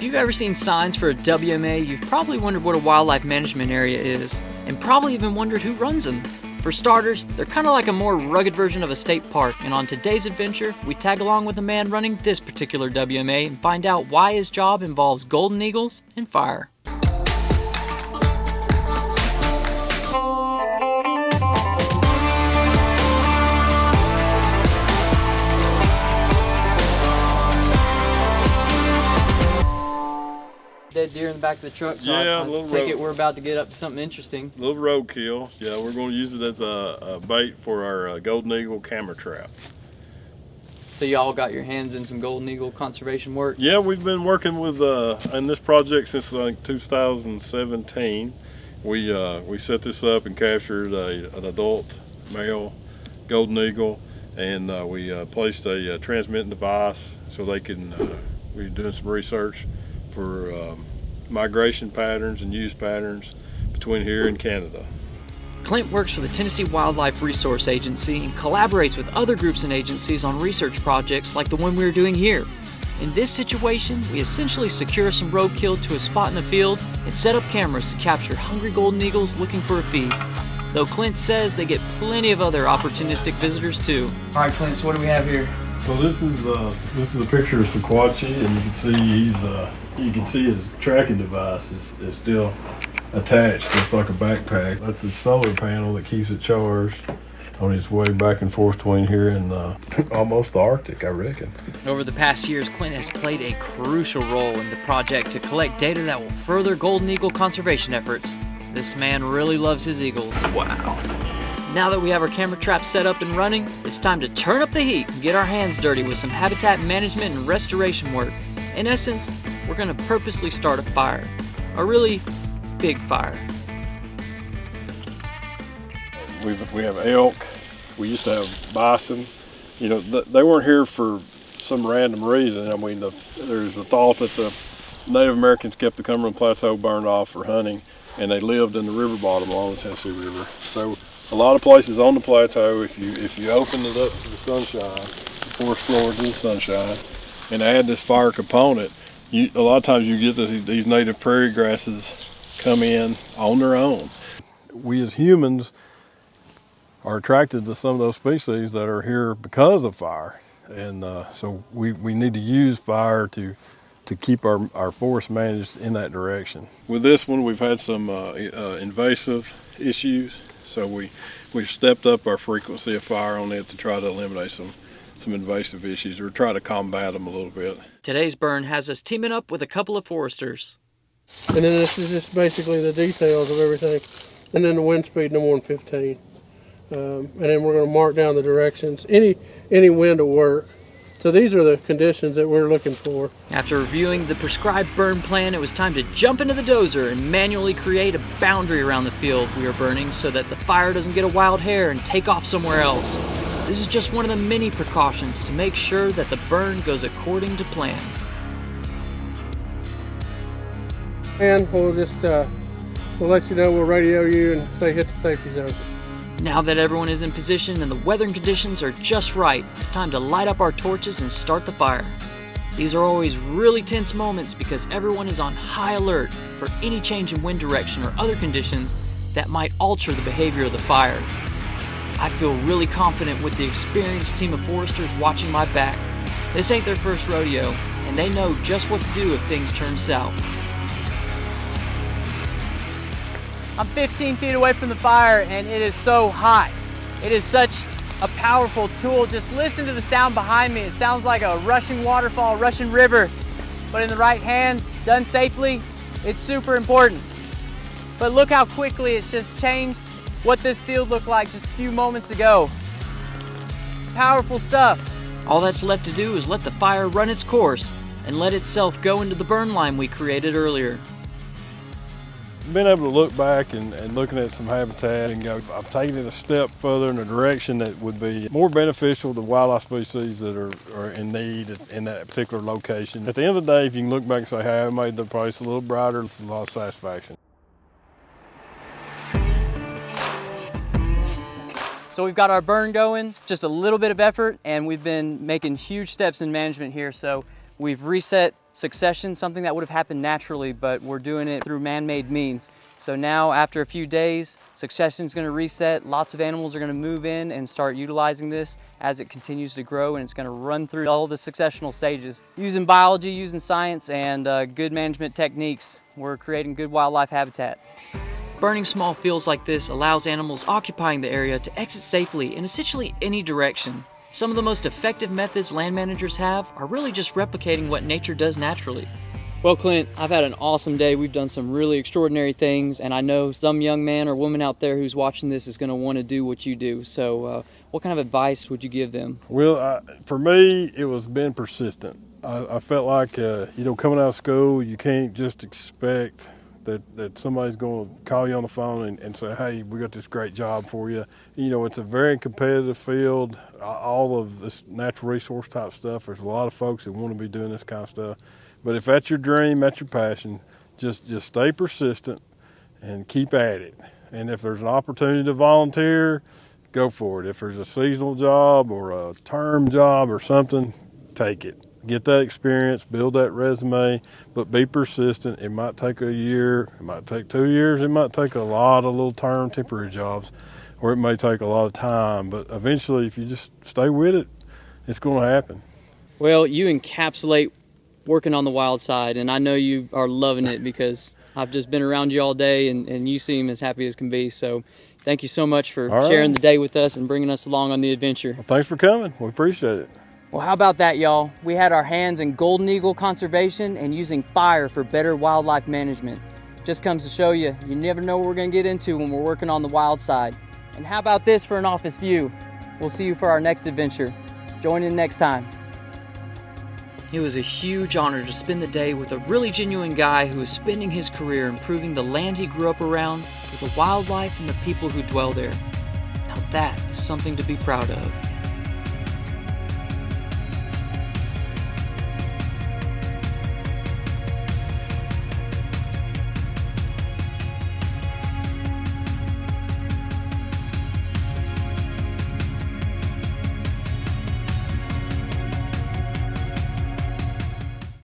If you've ever seen signs for a WMA, you've probably wondered what a wildlife management area is, and probably even wondered who runs them. For starters, they're kind of like a more rugged version of a state park, and on today's adventure, we tag along with a man running this particular WMA and find out why his job involves golden eagles and fire. Dead deer in the back of the truck, so yeah, I take it we're about to get up to something interesting. A little roadkill. Yeah, we're going to use it as a bait for our golden eagle camera trap. So y'all got your hands in some golden eagle conservation work? Yeah, we've been working with in this project since I think 2017. We set this up and captured an adult male golden eagle, and we placed a transmitting device so they can. We're doing some research for migration patterns and use patterns between here and Canada. Clint works for the Tennessee Wildlife Resource Agency and collaborates with other groups and agencies on research projects like the one we're doing here. In this situation, we essentially secure some roadkill to a spot in the field and set up cameras to capture hungry golden eagles looking for a feed. Though Clint says they get plenty of other opportunistic visitors too. All right, Clint, so what do we have here? So this is a picture of Sequatchie, and you can see his tracking device is still attached. It's like a backpack. That's the solar panel that keeps it charged on its way back and forth between here and almost the Arctic, I reckon. Over the past years, Clint has played a crucial role in the project to collect data that will further golden eagle conservation efforts. This man really loves his eagles. Wow. Now that we have our camera trap set up and running, it's time to turn up the heat and get our hands dirty with some habitat management and restoration work. In essence, we're going to purposely start a fire. A really big fire. We have elk. We used to have bison. You know, they weren't here for some random reason. I mean, there's a thought that the Native Americans kept the Cumberland Plateau burned off for hunting, and they lived in the river bottom along the Tennessee River. So a lot of places on the plateau, if you open it up to the sunshine, the forest floor to the sunshine, and add this fire component, a lot of times you get these native prairie grasses come in on their own. We as humans are attracted to some of those species that are here because of fire, and so we need to use fire to keep our forest managed in that direction. With this one, we've had some invasive issues, so we've stepped up our frequency of fire on it to try to eliminate some invasive issues or try to combat them a little bit. Today's burn has us teaming up with a couple of foresters. And then this is just basically the details of everything. And then the wind speed no more than 15. And then we're going to mark down the directions. Any wind will work. So these are the conditions that we're looking for. After reviewing the prescribed burn plan, it was time to jump into the dozer and manually create a boundary around the field we are burning so that the fire doesn't get a wild hair and take off somewhere else. This is just one of the many precautions to make sure that the burn goes according to plan. And we'll just we'll let you know, we'll radio you and say hit the safety zones. Now that everyone is in position and the weather conditions are just right, it's time to light up our torches and start the fire. These are always really tense moments because everyone is on high alert for any change in wind direction or other conditions that might alter the behavior of the fire. I feel really confident with the experienced team of foresters watching my back. This ain't their first rodeo, and they know just what to do if things turn south. I'm 15 feet away from the fire and it is so hot. It is such a powerful tool. Just listen to the sound behind me. It sounds like a rushing waterfall, rushing river. But in the right hands, done safely, it's super important. But look how quickly it's just changed what this field looked like just a few moments ago. Powerful stuff. All that's left to do is let the fire run its course and let itself go into the burn line we created earlier. Being able to look back and looking at some habitat and go, I've taken it a step further in a direction that would be more beneficial to wildlife species that are in need in that particular location. At the end of the day, if you can look back and say, hey, I made the place a little brighter, it's a lot of satisfaction. So we've got our burn going, just a little bit of effort, and we've been making huge steps in management here. So we've reset succession, something that would have happened naturally, but we're doing it through man-made means. So now after a few days, succession is going to reset. Lots of animals are going to move in and start utilizing this as it continues to grow, and it's going to run through all the successional stages. Using biology, using science, and good management techniques, we're creating good wildlife habitat. Burning small fields like this allows animals occupying the area to exit safely in essentially any direction. Some of the most effective methods land managers have are really just replicating what nature does naturally. Well, Clint, I've had an awesome day. We've done some really extraordinary things, and I know some young man or woman out there who's watching this is going to want to do what you do. So what kind of advice would you give them? Well, for me, it was being persistent. I felt like, coming out of school, you can't just expect that somebody's going to call you on the phone and say, hey, we got this great job for you. It's a very competitive field. All of this natural resource type stuff, there's a lot of folks that want to be doing this kind of stuff. But if that's your dream, that's your passion, just stay persistent and keep at it. And if there's an opportunity to volunteer, go for it. If there's a seasonal job or a term job or something, take it. Get that experience, build that resume, but be persistent. It might take a year, it might take 2 years, it might take a lot of little term temporary jobs, or it may take a lot of time. But eventually, if you just stay with it, it's going to happen. Well, you encapsulate working on the wild side, and I know you are loving it because I've just been around you all day, and you seem as happy as can be. So thank you so much for sharing the day with us and bringing us along on the adventure. Well, thanks for coming. We appreciate it. Well, how about that, y'all? We had our hands in golden eagle conservation and using fire for better wildlife management. Just comes to show you, you never know what we're going to get into when we're working on the wild side. And how about this for an office view? We'll see you for our next adventure. Join in next time. It was a huge honor to spend the day with a really genuine guy who is spending his career improving the land he grew up around, with the wildlife and the people who dwell there. Now that is something to be proud of.